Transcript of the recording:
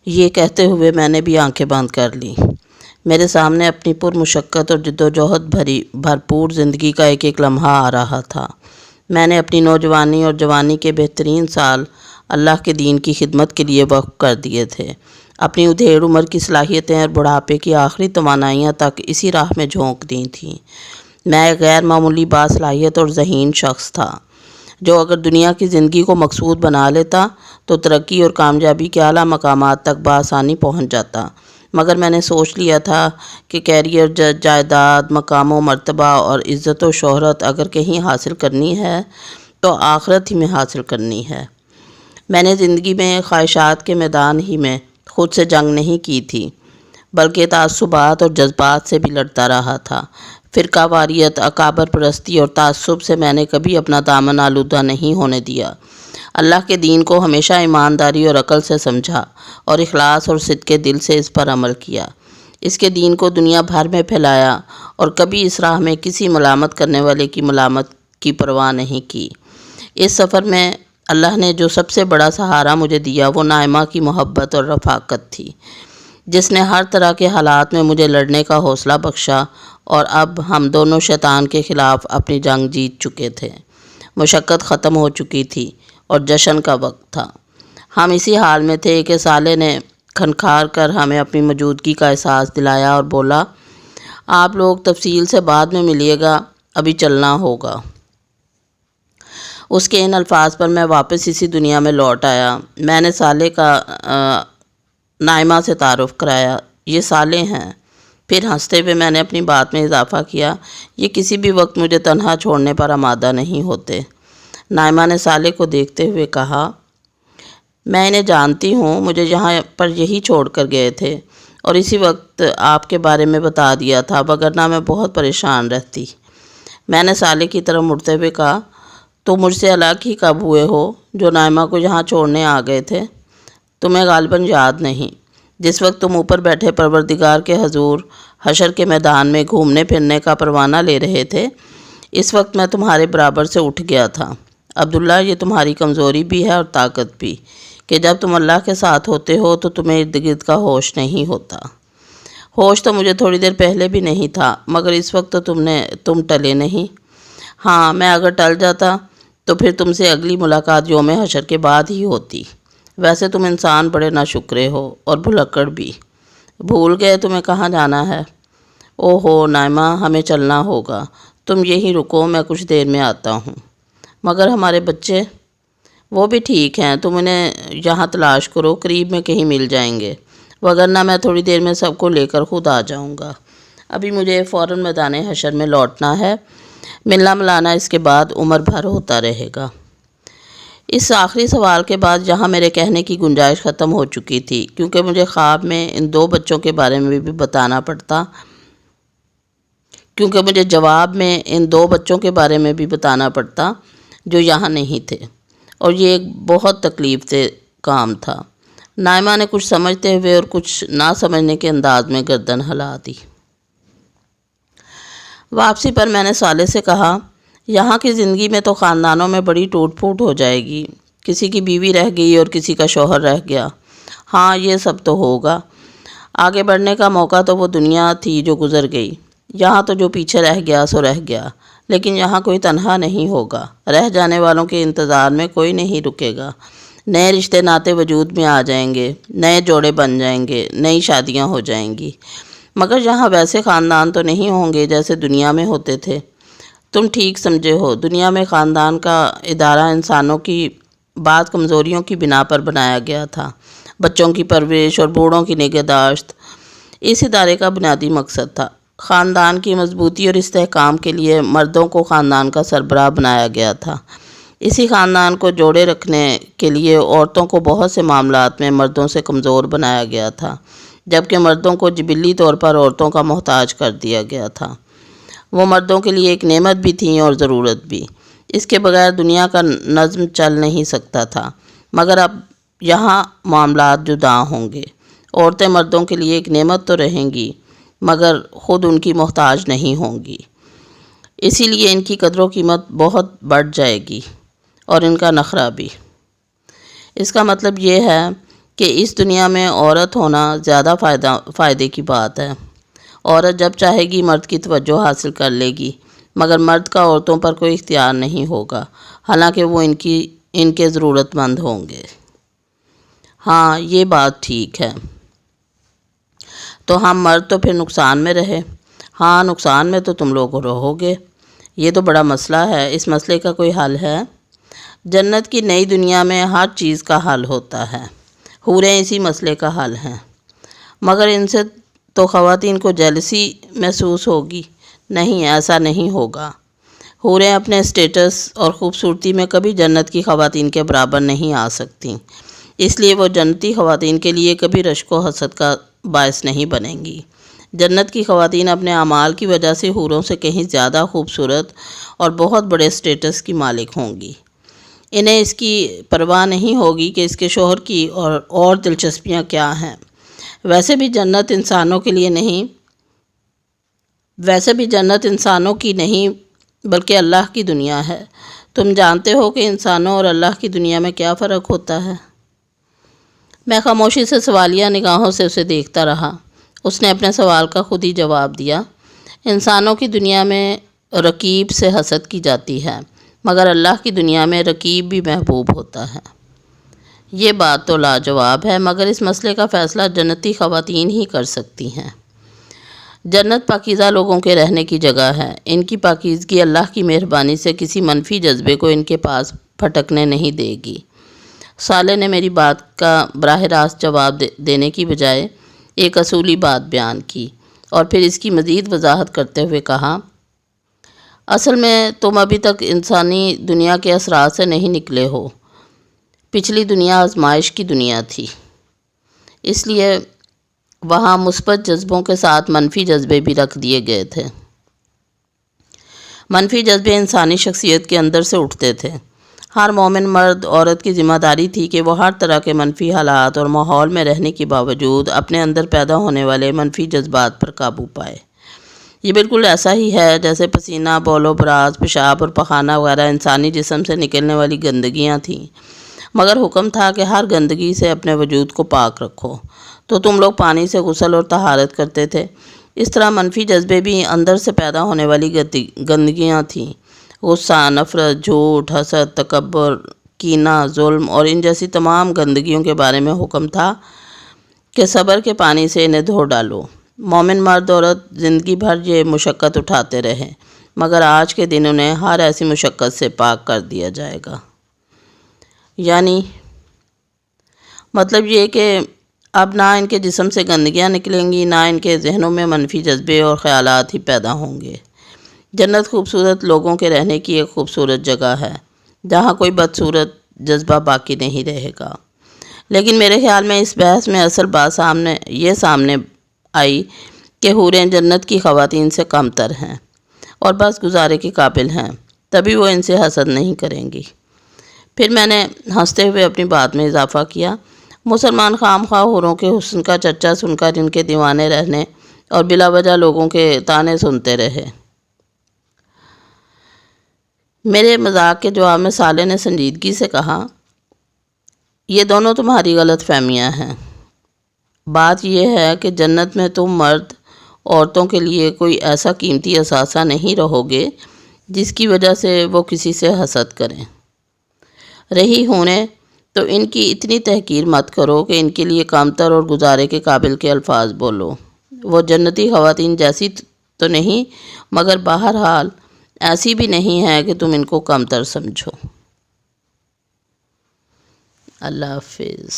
یہ کہتے ہوئے میں نے بھی آنکھیں بند کر لیں۔ میرے سامنے اپنی پرمشقت اور جدوجہد بھرپور زندگی کا ایک ایک لمحہ آ رہا تھا۔ میں نے اپنی نوجوانی اور جوانی کے بہترین سال اللہ کے دین کی خدمت کے لیے وقف کر دیے تھے۔ اپنی ادھیڑ عمر کی صلاحیتیں اور بڑھاپے کی آخری توانائیاں تک اسی راہ میں جھونک دی تھیں۔ میں ایک غیر معمولی باصلاحیت اور ذہین شخص تھا، جو اگر دنیا کی زندگی کو مقصود بنا لیتا تو ترقی اور کامیابی کے اعلیٰ مقامات تک بآسانی پہنچ جاتا۔ مگر میں نے سوچ لیا تھا کہ کیریئر، جائیداد، مقام و مرتبہ اور عزت و شہرت اگر کہیں حاصل کرنی ہے تو آخرت ہی میں حاصل کرنی ہے۔ میں نے زندگی میں خواہشات کے میدان ہی میں خود سے جنگ نہیں کی تھی، بلکہ تعصبات اور جذبات سے بھی لڑتا رہا تھا۔ فرقہ واریت، اکابر پرستی اور تعصب سے میں نے کبھی اپنا دامن آلودہ نہیں ہونے دیا۔ اللہ کے دین کو ہمیشہ ایمانداری اور عقل سے سمجھا اور اخلاص اور صدق دل سے اس پر عمل کیا۔ اس کے دین کو دنیا بھر میں پھیلایا اور کبھی اس راہ میں کسی ملامت کرنے والے کی ملامت کی پرواہ نہیں کی۔ اس سفر میں اللہ نے جو سب سے بڑا سہارا مجھے دیا وہ نائمہ کی محبت اور رفاقت تھی، جس نے ہر طرح کے حالات میں مجھے لڑنے کا حوصلہ بخشا، اور اب ہم دونوں شیطان کے خلاف اپنی جنگ جیت چکے تھے۔ مشقت ختم ہو چکی تھی اور جشن کا وقت تھا۔ ہم اسی حال میں تھے کہ سالے نے کھنکھار کر ہمیں اپنی موجودگی کا احساس دلایا اور بولا، آپ لوگ تفصیل سے بعد میں ملیے گا، ابھی چلنا ہوگا۔ اس کے ان الفاظ پر میں واپس اسی دنیا میں لوٹ آیا۔ میں نے سالے کا نائمہ سے تعارف کرایا، یہ سالے ہیں۔ پھر ہنستے ہوئے میں نے اپنی بات میں اضافہ کیا، یہ کسی بھی وقت مجھے تنہا چھوڑنے پر آمادہ نہیں ہوتے۔ نائمہ نے سالے کو دیکھتے ہوئے کہا، میں انہیں جانتی ہوں، مجھے یہاں پر یہی چھوڑ کر گئے تھے اور اسی وقت آپ کے بارے میں بتا دیا تھا، وگرنہ میں بہت پریشان رہتی۔ میں نے سالے کی طرف مڑتے ہوئے کہا، تو مجھ سے الگ ہی کب ہوئے ہو جو نائمہ کو یہاں چھوڑنے آ گئے تھے؟ تمہیں غالباً یاد نہیں، جس وقت تم اوپر بیٹھے پروردگار کے حضور حشر کے میدان میں گھومنے پھرنے کا پروانہ لے رہے تھے، اس وقت میں تمہارے برابر سے اٹھ گیا تھا۔ عبداللہ، یہ تمہاری کمزوری بھی ہے اور طاقت بھی، کہ جب تم اللہ کے ساتھ ہوتے ہو تو تمہیں ارد گرد کا ہوش نہیں ہوتا۔ ہوش تو مجھے تھوڑی دیر پہلے بھی نہیں تھا، مگر اس وقت تو تم ٹلے نہیں۔ ہاں، میں اگر ٹل جاتا تو پھر تم سے اگلی ملاقات یوم حشر کے بعد ہی ہوتی۔ ویسے تم انسان بڑے ناشکرے ہو اور بھلکڑ بھی۔ بھول گئے تمہیں کہاں جانا ہے؟ اوہو نائمہ، ہمیں چلنا ہوگا، تم یہیں رکو، میں کچھ دیر میں آتا ہوں۔ مگر ہمارے بچے؟ وہ بھی ٹھیک ہیں، تم انہیں یہاں تلاش کرو، قریب میں کہیں مل جائیں گے، وگرنہ میں تھوڑی دیر میں سب کو لے کر خود آ جاؤں گا۔ ابھی مجھے فوراً میدان حشر میں لوٹنا ہے، ملنا ملانا اس کے بعد عمر بھر ہوتا رہے گا۔ اس آخری سوال کے بعد یہاں میرے کہنے کی گنجائش ختم ہو چکی تھی، کیونکہ مجھے خواب میں ان دو بچوں کے بارے میں بھی بتانا پڑتا کیونکہ مجھے جواب میں ان دو بچوں کے بارے میں بھی بتانا پڑتا جو یہاں نہیں تھے، اور یہ ایک بہت تکلیف دہ کام تھا۔ نائمہ نے کچھ سمجھتے ہوئے اور کچھ نہ سمجھنے کے انداز میں گردن ہلا دی۔ واپسی پر میں نے سالے سے کہا، یہاں کی زندگی میں تو خاندانوں میں بڑی ٹوٹ پھوٹ ہو جائے گی، کسی کی بیوی رہ گئی اور کسی کا شوہر رہ گیا۔ ہاں، یہ سب تو ہوگا۔ آگے بڑھنے کا موقع تو وہ دنیا تھی جو گزر گئی، یہاں تو جو پیچھے رہ گیا سو رہ گیا۔ لیکن یہاں کوئی تنہا نہیں ہوگا، رہ جانے والوں کے انتظار میں کوئی نہیں رکے گا۔ نئے رشتے ناتے وجود میں آ جائیں گے، نئے جوڑے بن جائیں گے، نئی شادیاں ہو جائیں گی، مگر یہاں ویسے خاندان تو نہیں ہوں گے جیسے دنیا میں ہوتے تھے۔ تم ٹھیک سمجھے ہو، دنیا میں خاندان کا ادارہ انسانوں کی بعض کمزوریوں کی بنا پر بنایا گیا تھا۔ بچوں کی پرورش اور بوڑھوں کی نگہداشت اس ادارے کا بنیادی مقصد تھا۔ خاندان کی مضبوطی اور استحکام کے لیے مردوں کو خاندان کا سربراہ بنایا گیا تھا۔ اسی خاندان کو جوڑے رکھنے کے لیے عورتوں کو بہت سے معاملات میں مردوں سے کمزور بنایا گیا تھا، جبکہ مردوں کو جبلی طور پر عورتوں کا محتاج کر دیا گیا تھا۔ وہ مردوں کے لیے ایک نعمت بھی تھیں اور ضرورت بھی، اس کے بغیر دنیا کا نظم چل نہیں سکتا تھا۔ مگر اب یہاں معاملات جدا ہوں گے، عورتیں مردوں کے لیے ایک نعمت تو رہیں گی، مگر خود ان کی محتاج نہیں ہوں گی۔ اسی لیے ان کی قدر و قیمت بہت بڑھ جائے گی اور ان کا نخرہ بھی۔ اس کا مطلب یہ ہے کہ اس دنیا میں عورت ہونا زیادہ فائدے کی بات ہے۔ عورت جب چاہے گی مرد کی توجہ حاصل کر لے گی، مگر مرد کا عورتوں پر کوئی اختیار نہیں ہوگا، حالانکہ وہ ان کے ضرورت مند ہوں گے۔ ہاں، یہ بات ٹھیک ہے۔ تو ہم مرد تو پھر نقصان میں رہے۔ ہاں، نقصان میں تو تم لوگ رہو گے۔ یہ تو بڑا مسئلہ ہے۔ اس مسئلے کا کوئی حل ہے؟ جنت کی نئی دنیا میں ہر چیز کا حل ہوتا ہے۔ حوریں اسی مسئلے کا حل ہیں۔ مگر ان سے تو خواتین کو جیلسی محسوس ہوگی۔ نہیں، ایسا نہیں ہوگا۔ حوریں اپنے اسٹیٹس اور خوبصورتی میں کبھی جنت کی خواتین کے برابر نہیں آ سکتیں، اس لیے وہ جنتی خواتین کے لیے کبھی رشک و حسد کا باعث نہیں بنیں گی۔ جنت کی خواتین اپنے اعمال کی وجہ سے حوروں سے کہیں زیادہ خوبصورت اور بہت بڑے اسٹیٹس کی مالک ہوں گی۔ انہیں اس کی پرواہ نہیں ہوگی کہ اس کے شوہر کی اور دلچسپیاں کیا ہیں۔ ویسے بھی جنت انسانوں کی نہیں بلکہ اللہ کی دنیا ہے۔ تم جانتے ہو کہ انسانوں اور اللہ کی دنیا میں کیا فرق ہوتا ہے؟ میں خاموشی سے سوالیہ نگاہوں سے اسے دیکھتا رہا۔ اس نے اپنے سوال کا خود ہی جواب دیا۔ انسانوں کی دنیا میں رقیب سے حسد کی جاتی ہے، مگر اللہ کی دنیا میں رقیب بھی محبوب ہوتا ہے۔ یہ بات تو لاجواب ہے، مگر اس مسئلے کا فیصلہ جنتی خواتین ہی کر سکتی ہیں۔ جنت پاکیزہ لوگوں کے رہنے کی جگہ ہے۔ ان کی پاکیزگی اللہ کی مہربانی سے کسی منفی جذبے کو ان کے پاس پھٹکنے نہیں دے گی۔ صالح نے میری بات کا براہ راست جواب دینے کی بجائے ایک اصولی بات بیان کی اور پھر اس کی مزید وضاحت کرتے ہوئے کہا، اصل میں تم ابھی تک انسانی دنیا کے اثرات سے نہیں نکلے ہو۔ پچھلی دنیا آزمائش کی دنیا تھی، اس لیے وہاں مثبت جذبوں کے ساتھ منفی جذبے بھی رکھ دیے گئے تھے۔ منفی جذبے انسانی شخصیت کے اندر سے اٹھتے تھے۔ ہر مومن مرد عورت کی ذمہ داری تھی کہ وہ ہر طرح کے منفی حالات اور ماحول میں رہنے کے باوجود اپنے اندر پیدا ہونے والے منفی جذبات پر قابو پائے۔ یہ بالکل ایسا ہی ہے جیسے پسینہ، بول و براز، پیشاب اور پخانہ وغیرہ انسانی جسم سے نکلنے والی گندگیاں تھیں، مگر حکم تھا کہ ہر گندگی سے اپنے وجود کو پاک رکھو۔ تو تم لوگ پانی سے غسل اور طہارت کرتے تھے۔ اس طرح منفی جذبے بھی اندر سے پیدا ہونے والی گندگیاں تھیں۔ غصہ، نفرت، جھوٹ، حسد، تکبر، کینہ، ظلم اور ان جیسی تمام گندگیوں کے بارے میں حکم تھا کہ صبر کے پانی سے انہیں دھو ڈالو۔ مومن مرد عورت زندگی بھر یہ مشقت اٹھاتے رہے، مگر آج کے دن انہیں ہر ایسی مشقت سے پاک کر دیا جائے گا۔ یعنی مطلب یہ کہ اب نہ ان کے جسم سے گندگیاں نکلیں گی، نہ ان کے ذہنوں میں منفی جذبے اور خیالات ہی پیدا ہوں گے۔ جنت خوبصورت لوگوں کے رہنے کی ایک خوبصورت جگہ ہے، جہاں کوئی بدصورت جذبہ باقی نہیں رہے گا۔ لیکن میرے خیال میں اس بحث میں اصل بات سامنے آئی کہ حوریں جنت کی خواتین سے کم تر ہیں اور بس گزارے کے قابل ہیں، تبھی وہ ان سے حسد نہیں کریں گی۔ پھر میں نے ہنستے ہوئے اپنی بات میں اضافہ کیا، مسلمان خام خواہ حوروں کے حسن کا چرچا سن کر ان کے دیوانے رہنے اور بلا وجہ لوگوں کے طعنے سنتے رہے۔ میرے مذاق کے جواب میں صالح نے سنجیدگی سے کہا، یہ دونوں تمہاری غلط فہمیاں ہیں۔ بات یہ ہے کہ جنت میں تم مرد عورتوں کے لیے کوئی ایسا قیمتی اثاثہ نہیں رہو گے جس کی وجہ سے وہ کسی سے حسد کریں۔ رہی حوریں، تو ان کی اتنی تحقیر مت کرو کہ ان کے لیے کمتر اور گزارے کے قابل کے الفاظ بولو۔ وہ جنتی خواتین جیسی تو نہیں، مگر بہرحال ایسی بھی نہیں ہے کہ تم ان کو کمتر سمجھو۔ اللہ حافظ۔